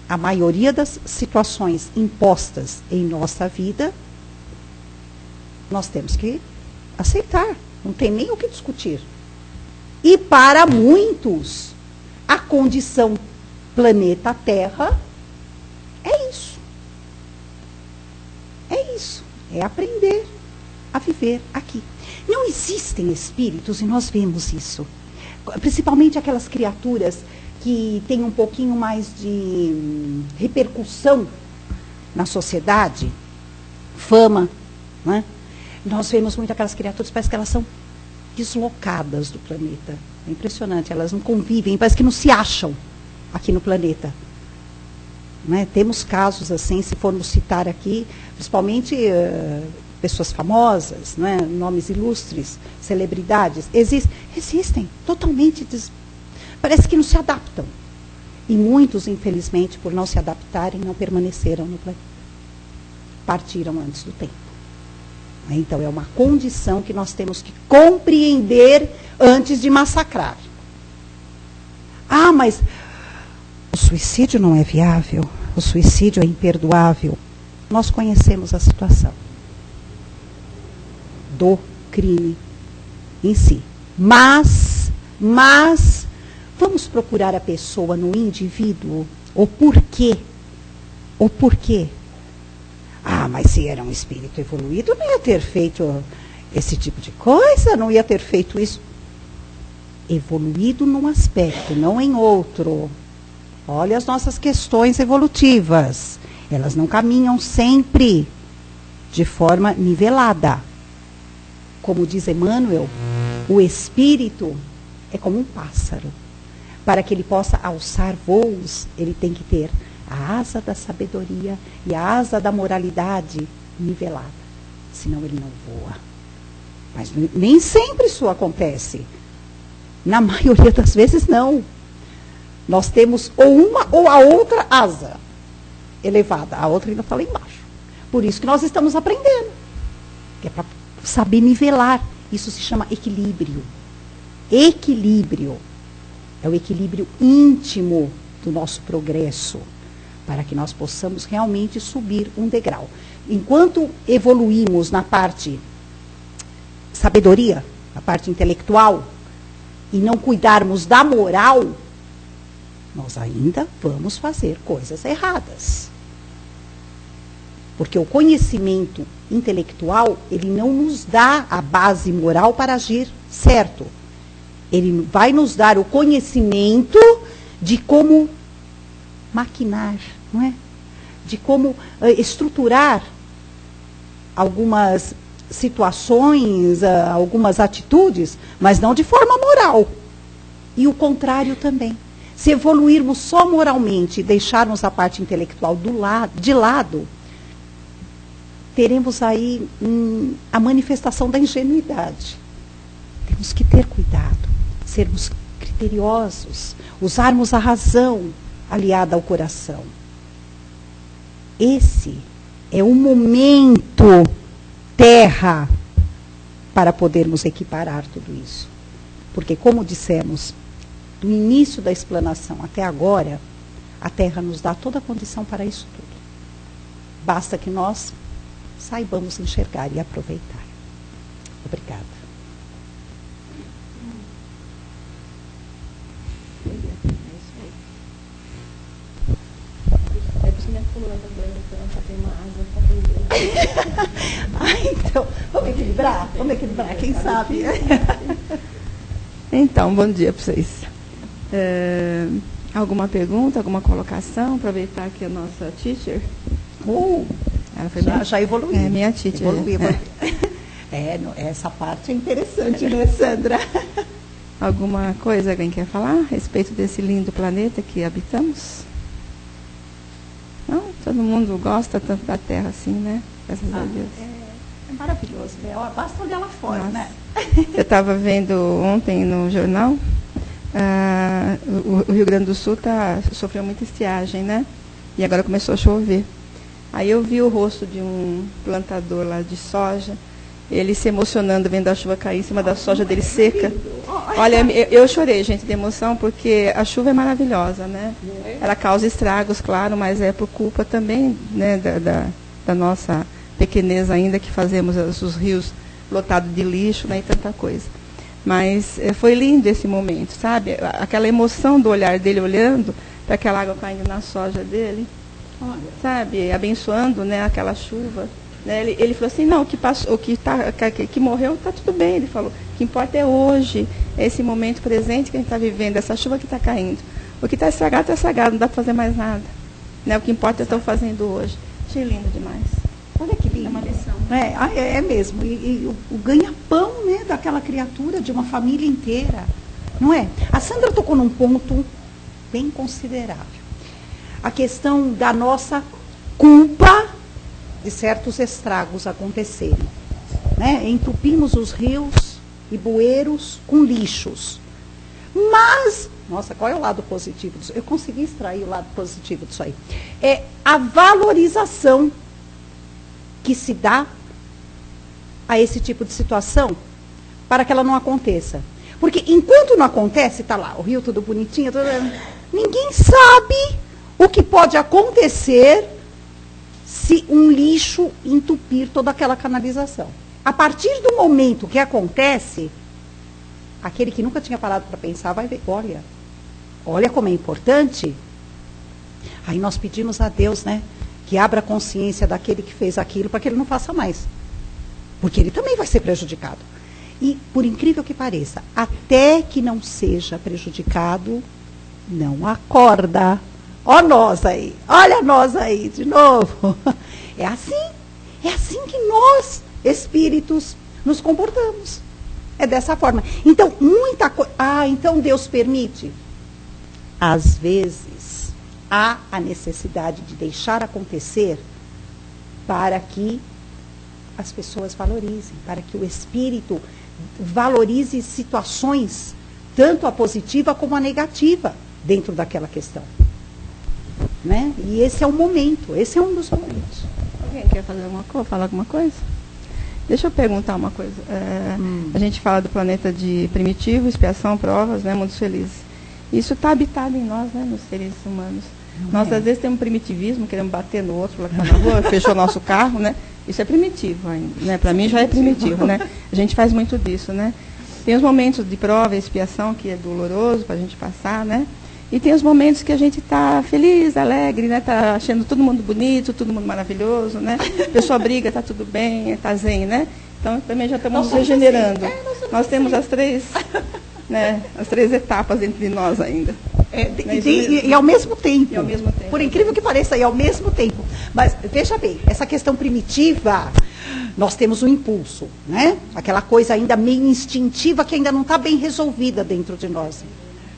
a maioria das situações impostas em nossa vida Nós temos que aceitar, não tem nem o que discutir. E para muitos, a condição planeta Terra é isso. É isso. É aprender a viver aqui. Não existem espíritos, e nós vemos isso. Principalmente aquelas criaturas que têm um pouquinho mais de repercussão na sociedade, fama, né? Nós vemos muito aquelas criaturas, parece que elas são deslocadas do planeta. É impressionante, elas não convivem, parece que não se acham aqui no planeta. Né? Temos casos assim, se formos citar aqui, principalmente pessoas famosas, né? Nomes ilustres, celebridades, existem totalmente, parece que não se adaptam. E muitos, infelizmente, por não se adaptarem, não permaneceram no planeta. Partiram antes do tempo. Então, é uma condição que nós temos que compreender antes de massacrar. Ah, mas o suicídio não é viável, o suicídio é imperdoável. Nós conhecemos a situação do crime em si. Mas, vamos procurar a pessoa no indivíduo, o porquê. O porquê. Ah, mas se era um espírito evoluído, não ia ter feito esse tipo de coisa, não ia ter feito isso. Evoluído num aspecto, não em outro. Olha as nossas questões evolutivas. Elas não caminham sempre de forma nivelada. Como diz Emmanuel, o espírito é como um pássaro. Para que ele possa alçar voos, ele tem que ter a asa da sabedoria e a asa da moralidade nivelada. Senão ele não voa. Mas nem sempre isso acontece. Na maioria das vezes, não. Nós temos ou uma ou a outra asa elevada. A outra ainda está lá embaixo. Por isso que nós estamos aprendendo. Que é para saber nivelar. Isso se chama equilíbrio. Equilíbrio. É o equilíbrio íntimo do nosso progresso. Para que nós possamos realmente subir um degrau. Enquanto evoluímos na parte sabedoria, na parte intelectual, e não cuidarmos da moral, nós ainda vamos fazer coisas erradas. Porque o conhecimento intelectual, ele não nos dá a base moral para agir certo. Ele vai nos dar o conhecimento de como maquinar, não é? De como estruturar algumas situações, algumas atitudes, mas não de forma moral. E o contrário também. Se evoluirmos só moralmente e deixarmos a parte intelectual de lado, teremos aí a manifestação da ingenuidade. Temos que ter cuidado, sermos criteriosos, usarmos a razão aliada ao coração. Esse é o momento Terra para podermos equiparar tudo isso. Porque, como dissemos, do início da explanação até agora, a Terra nos dá toda a condição para isso tudo. Basta que nós saibamos enxergar e aproveitar. Obrigada. Então, vamos equilibrar, quem sabe. Então, bom dia para vocês. Alguma pergunta, alguma colocação? Aproveitar que a nossa teacher. Ela foi já evoluiu. É, minha teacher. Evoluiu. Essa parte é interessante, né, Sandra? Alguma coisa alguém quer falar a respeito desse lindo planeta que habitamos? Não? Todo mundo gosta tanto da Terra assim, né? Graças a Deus. É maravilhoso, né? Basta olhar lá fora, né? Eu estava vendo ontem no jornal, o Rio Grande do Sul sofreu muita estiagem, né? E agora começou a chover. Aí eu vi o rosto de um plantador lá de soja, ele se emocionando vendo a chuva cair em cima da soja dele seca. Olha, eu chorei, gente, de emoção, porque a chuva é maravilhosa, né? Ela causa estragos, claro, mas é por culpa também, né, da nossa pequenez ainda, que fazemos os rios lotados de lixo, né, e tanta coisa. Mas foi lindo esse momento, sabe? Aquela emoção do olhar dele olhando para aquela água caindo na soja dele, sabe? Abençoando, né, aquela chuva. Né? Ele falou assim, não, que morreu está tudo bem. Ele falou, o que importa é hoje, é esse momento presente que a gente está vivendo, essa chuva que está caindo. O que está estragado, não dá para fazer mais nada. Né? O que importa é o que eu estou fazendo hoje. Achei lindo demais. Olha que lindo. É uma lição. É mesmo. E o ganha-pão, né, daquela criatura, de uma família inteira. Não é? A Sandra tocou num ponto bem considerável. A questão da nossa culpa de certos estragos acontecerem. Né? Entupimos os rios e bueiros com lixos. Mas, nossa, qual é o lado positivo disso? Eu consegui extrair o lado positivo disso aí. É a valorização que se dá a esse tipo de situação para que ela não aconteça. Porque enquanto não acontece, está lá, o rio tudo bonitinho, ninguém sabe o que pode acontecer se um lixo entupir toda aquela canalização. A partir do momento que acontece, aquele que nunca tinha parado para pensar vai ver, olha como é importante. Aí nós pedimos a Deus, né, que abra a consciência daquele que fez aquilo para que ele não faça mais. Porque ele também vai ser prejudicado. E, por incrível que pareça, até que não seja prejudicado, não acorda. Ó nós aí, olha nós aí de novo. É assim que nós, espíritos, nos comportamos. É dessa forma. Então, muita coisa... então Deus permite? Às vezes, há a necessidade de deixar acontecer para que as pessoas valorizem, para que o espírito valorize situações, tanto a positiva como a negativa, dentro daquela questão. Né? E esse é o momento, esse é um dos momentos. Alguém quer falar alguma coisa? Deixa eu perguntar uma coisa. A gente fala do planeta de primitivo, expiação, provas, né, mundos felizes. Isso está habitado em nós, né, nos seres humanos. Nós, às vezes, temos um primitivismo, queremos bater no outro lá que tá na rua, fechou nosso carro, né? Isso é primitivo ainda, né? Para mim já é primitivo, né? A gente faz muito disso, né? Tem os momentos de prova e expiação, que é doloroso para a gente passar, né? E tem os momentos que a gente está feliz, alegre, né? Está achando todo mundo bonito, todo mundo maravilhoso, né? A pessoa briga, está tudo bem, está zen, né? Então, também já estamos nos regenerando. Nós temos as três, né? As três etapas entre nós ainda. E ao mesmo tempo. E ao mesmo tempo. Por incrível que pareça, e ao mesmo tempo. Mas, veja bem, essa questão primitiva, nós temos um impulso, né? Aquela coisa ainda meio instintiva que ainda não está bem resolvida dentro de nós.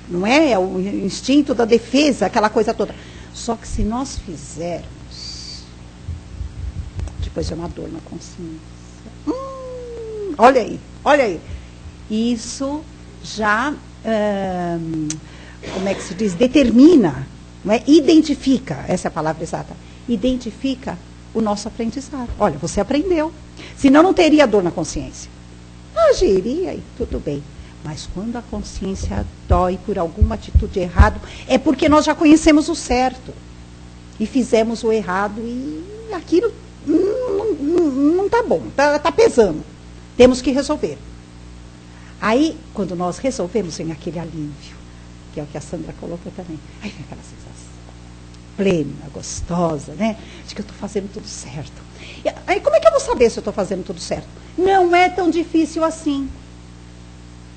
Não é? É o instinto da defesa, aquela coisa toda. Só que se nós fizermos, depois é uma dor na consciência. Olha aí. Isso já, como é que se diz? Determina, não é? Identifica, essa é a palavra exata. Identifica o nosso aprendizado. Olha, você aprendeu. Senão não teria dor na consciência. Agiria e tudo bem. Mas quando a consciência dói por alguma atitude errada, é porque nós já conhecemos o certo. E fizemos o errado e aquilo não está bom, está pesando. Temos que resolver. Aí, quando nós resolvemos, vem aquele alívio, que é o que a Sandra colocou também. Aí vem aquela sensação plena, gostosa, né? De que eu estou fazendo tudo certo. E aí, como é que eu vou saber se eu estou fazendo tudo certo? Não é tão difícil assim.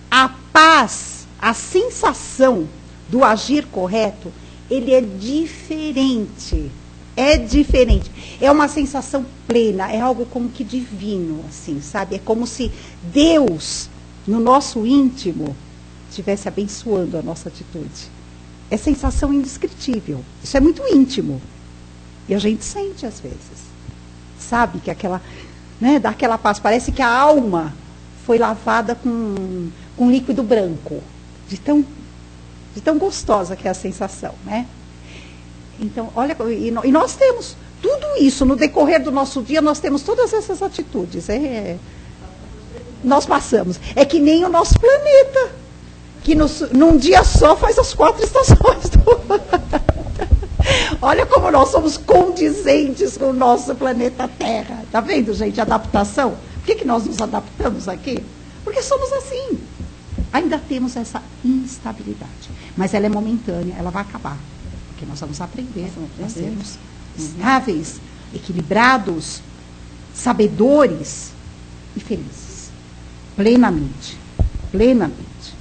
A paz, a sensação do agir correto, ele é diferente. É diferente. É uma sensação plena, é algo como que divino, assim, sabe? É como se Deus, no nosso íntimo, estivesse abençoando a nossa atitude. É sensação indescritível. Isso é muito íntimo. E a gente sente às vezes. Sabe que aquela, né, dá aquela paz. Parece que a alma foi lavada com líquido branco. De tão gostosa que é a sensação, né? Então, olha, e nós temos tudo isso, no decorrer do nosso dia, nós temos todas essas atitudes. Nós passamos. É que nem o nosso planeta, que num dia só faz as 4 estações. Olha como nós somos condizentes com o nosso planeta Terra. Tá vendo, gente, adaptação? Por que nós nos adaptamos aqui? Porque somos assim. Ainda temos essa instabilidade. Mas ela é momentânea, ela vai acabar. Porque nós vamos aprender a sermos estáveis, equilibrados, sabedores e felizes. Plenamente. Plenamente.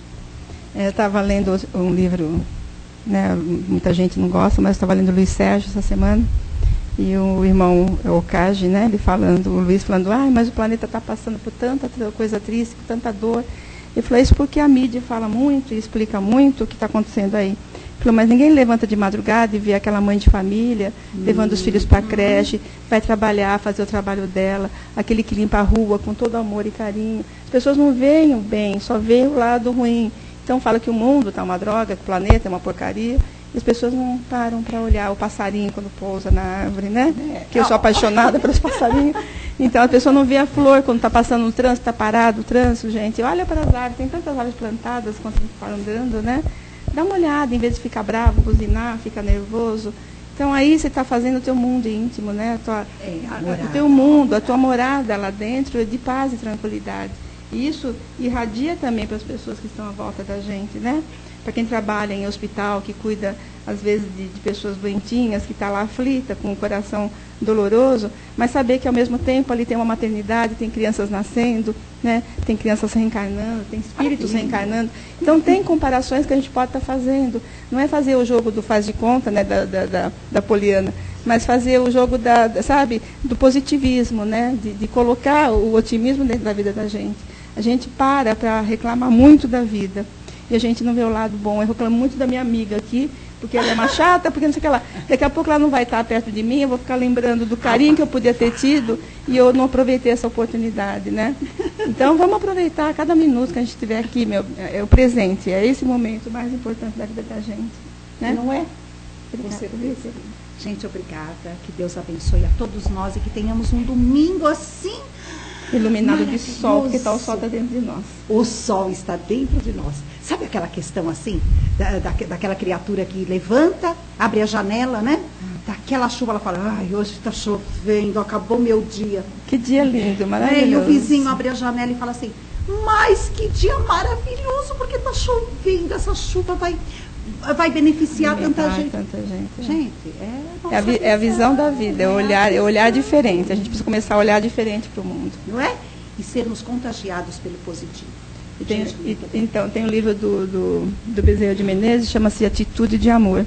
Eu estava lendo um livro, né, muita gente não gosta, mas estava lendo Luiz Sérgio essa semana. E o irmão Okage, né, o Luiz falando, mas o planeta está passando por tanta coisa triste, por tanta dor. Ele falou, isso porque a mídia fala muito e explica muito o que está acontecendo aí. Ele falou, mas ninguém levanta de madrugada e vê aquela mãe de família, levando os filhos para a creche, vai trabalhar, fazer o trabalho dela, aquele que limpa a rua com todo amor e carinho. As pessoas não veem o bem, só veem o lado ruim. Então fala que o mundo está uma droga, que o planeta é uma porcaria. E as pessoas não param para olhar o passarinho quando pousa na árvore, né? Que eu sou apaixonada pelos passarinhos. Então a pessoa não vê a flor quando está passando no trânsito, está parado o trânsito, gente. Olha para as árvores, tem tantas árvores plantadas quando a gente está andando, né? Dá uma olhada, em vez de ficar bravo, buzinar, ficar nervoso. Então aí você está fazendo o teu mundo íntimo, né? O teu mundo, a tua morada lá dentro é de paz e tranquilidade. E isso irradia também para as pessoas que estão à volta da gente, né? Para quem trabalha em hospital, que cuida, às vezes, de pessoas doentinhas, que está lá aflita, com o coração doloroso, mas saber que, ao mesmo tempo, ali tem uma maternidade, tem crianças nascendo, né? Tem crianças reencarnando, tem espíritos reencarnando. Então, tem comparações que a gente pode estar fazendo. Não é fazer o jogo do faz de conta, né, da Poliana, mas fazer o jogo do positivismo, né? De colocar o otimismo dentro da vida da gente. A gente para reclamar muito da vida. E a gente não vê o lado bom. Eu reclamo muito da minha amiga aqui, porque ela é uma chata, porque não sei o que lá. Daqui a pouco ela não vai estar perto de mim, eu vou ficar lembrando do carinho que eu podia ter tido e eu não aproveitei essa oportunidade, né? Então, vamos aproveitar cada minuto que a gente estiver aqui, é o presente, é esse momento mais importante da vida da gente. Né? Não é? Obrigada. Gente, obrigada. Que Deus abençoe a todos nós e que tenhamos um domingo assim, iluminado de sol, porque o sol está dentro de nós. O sol está dentro de nós. Sabe aquela questão assim, daquela criatura que levanta, abre a janela, né? Daquela chuva, ela fala, hoje está chovendo, acabou meu dia. Que dia lindo, maravilhoso. E o vizinho abre a janela e fala assim, mas que dia maravilhoso, porque está chovendo, essa chuva vai beneficiar tanta gente. Gente, é a visão da vida, é olhar diferente. A gente precisa começar a olhar diferente para o mundo. Não é? E sermos contagiados pelo positivo. Então, tem um livro do Bezerra de Menezes, chama-se Atitude de Amor.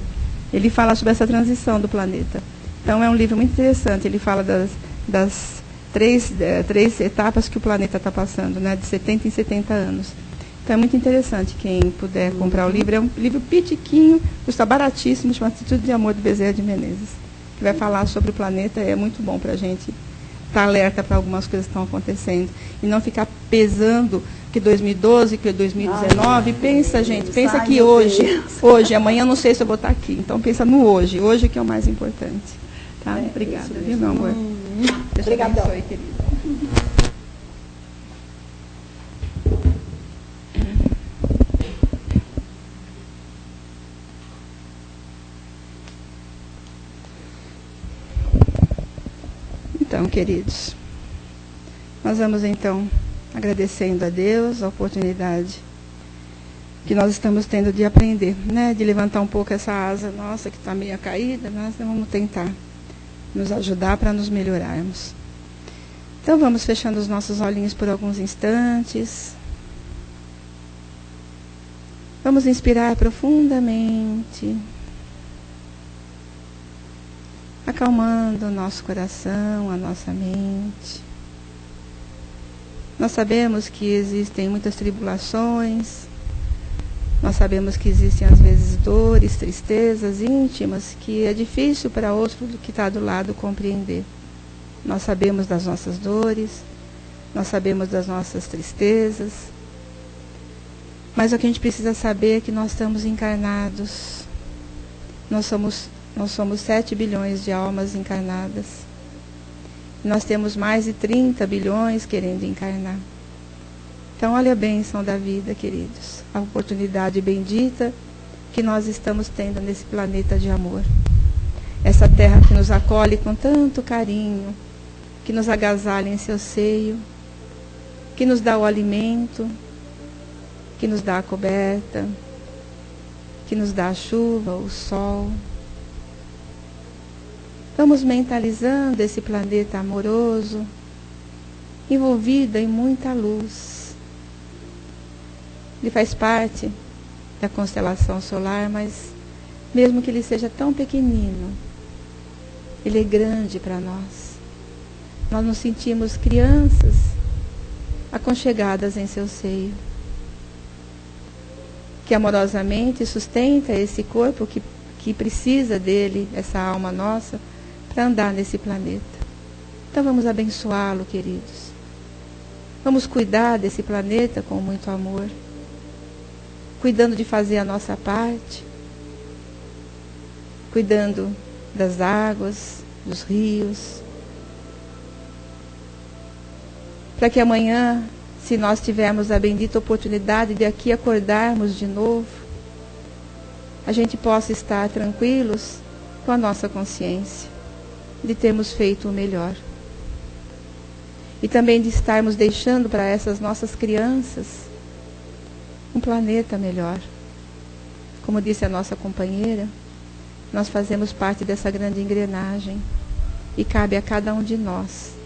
Ele fala sobre essa transição do planeta. Então, é um livro muito interessante. Ele fala das três etapas que o planeta está passando, né, de 70 em 70 anos. Então, é muito interessante. Quem puder comprar o livro, é um livro pitiquinho, custa baratíssimo, chama Atitude de Amor, do Bezerra de Menezes, que vai falar sobre o planeta. É muito bom para a gente estar alerta para algumas coisas que estão acontecendo e não ficar pesando que 2012, que 2019. Pensa, gente, pensa que hoje, amanhã não sei se eu vou estar aqui. Então, pensa no hoje que é o mais importante. Tá? Obrigada, viu, meu amor? Obrigada. Abençoe, querida. Então, queridos, nós vamos então agradecendo a Deus a oportunidade que nós estamos tendo de aprender, né? De levantar um pouco essa asa nossa que está meio caída, nós vamos tentar nos ajudar para nos melhorarmos. Então vamos fechando os nossos olhinhos por alguns instantes. Vamos inspirar profundamente, acalmando o nosso coração, a nossa mente. Nós sabemos que existem muitas tribulações, nós sabemos que existem às vezes dores, tristezas íntimas, que é difícil para outro que está do lado compreender. Nós sabemos das nossas dores, nós sabemos das nossas tristezas, mas o que a gente precisa saber é que nós estamos encarnados. Nós somos 7 bilhões de almas encarnadas. Nós temos mais de 30 bilhões querendo encarnar. Então, olha a bênção da vida, queridos. A oportunidade bendita que nós estamos tendo nesse planeta de amor. Essa terra que nos acolhe com tanto carinho, que nos agasalha em seu seio, que nos dá o alimento, que nos dá a coberta, que nos dá a chuva, o sol. Vamos mentalizando esse planeta amoroso, envolvido em muita luz. Ele faz parte da constelação solar, mas mesmo que ele seja tão pequenino, ele é grande para nós. Nós nos sentimos crianças aconchegadas em seu seio, que amorosamente sustenta esse corpo que precisa dele, essa alma nossa, para andar nesse planeta. Então vamos abençoá-lo, queridos. Vamos cuidar desse planeta com muito amor, cuidando de fazer a nossa parte, cuidando das águas, dos rios, para que amanhã, se nós tivermos a bendita oportunidade de aqui acordarmos de novo, a gente possa estar tranquilos com a nossa consciência, de termos feito o melhor. E também de estarmos deixando para essas nossas crianças um planeta melhor. Como disse a nossa companheira, nós fazemos parte dessa grande engrenagem e cabe a cada um de nós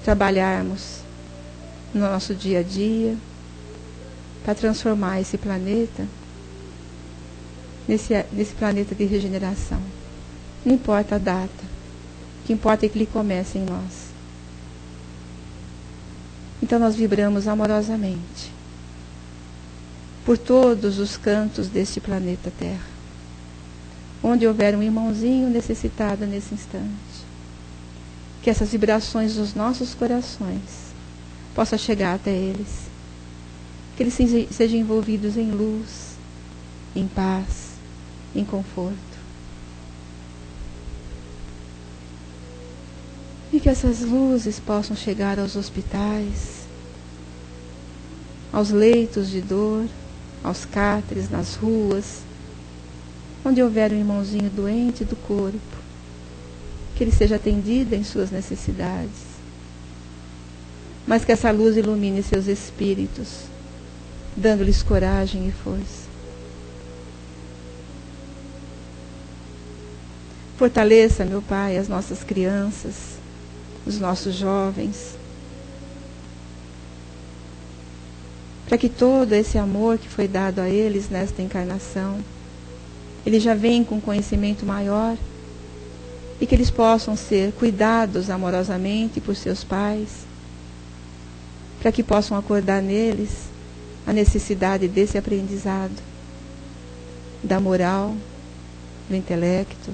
trabalharmos no nosso dia a dia para transformar esse planeta nesse planeta de regeneração. Não importa a data, o que importa é que ele comece em nós. Então nós vibramos amorosamente por todos os cantos deste planeta Terra, onde houver um irmãozinho necessitado nesse instante, que essas vibrações dos nossos corações possam chegar até eles, que eles sejam envolvidos em luz, em paz, em conforto, e que essas luzes possam chegar aos hospitais, aos leitos de dor, aos cáteres, nas ruas, onde houver um irmãozinho doente do corpo, que ele seja atendido em suas necessidades, mas que essa luz ilumine seus espíritos, dando-lhes coragem e força. Fortaleça, meu Pai, as nossas crianças, os nossos jovens, para que todo esse amor que foi dado a eles nesta encarnação, eles já vêm com conhecimento maior e que eles possam ser cuidados amorosamente por seus pais, para que possam acordar neles a necessidade desse aprendizado, da moral, do intelecto,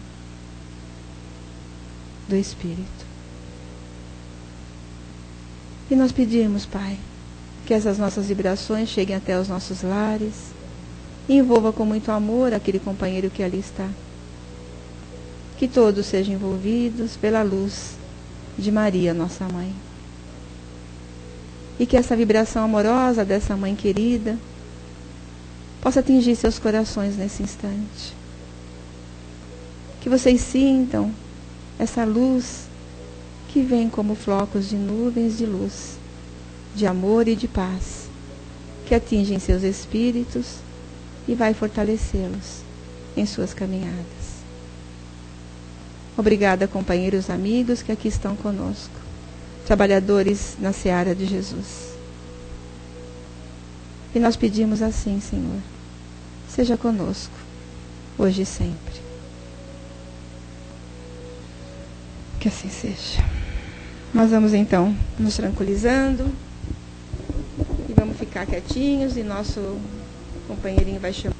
do espírito. E nós pedimos, Pai, que essas nossas vibrações cheguem até os nossos lares e envolva com muito amor aquele companheiro que ali está. Que todos sejam envolvidos pela luz de Maria, nossa mãe. E que essa vibração amorosa dessa mãe querida possa atingir seus corações nesse instante. Que vocês sintam essa luz que vem como flocos de nuvens de luz, de amor e de paz, que atingem seus espíritos e vai fortalecê-los em suas caminhadas. Obrigada, companheiros amigos que aqui estão conosco, trabalhadores na seara de Jesus. E nós pedimos assim, Senhor, seja conosco, hoje e sempre. Que assim seja. Nós vamos então nos tranquilizando e vamos ficar quietinhos e nosso companheirinho vai chamar.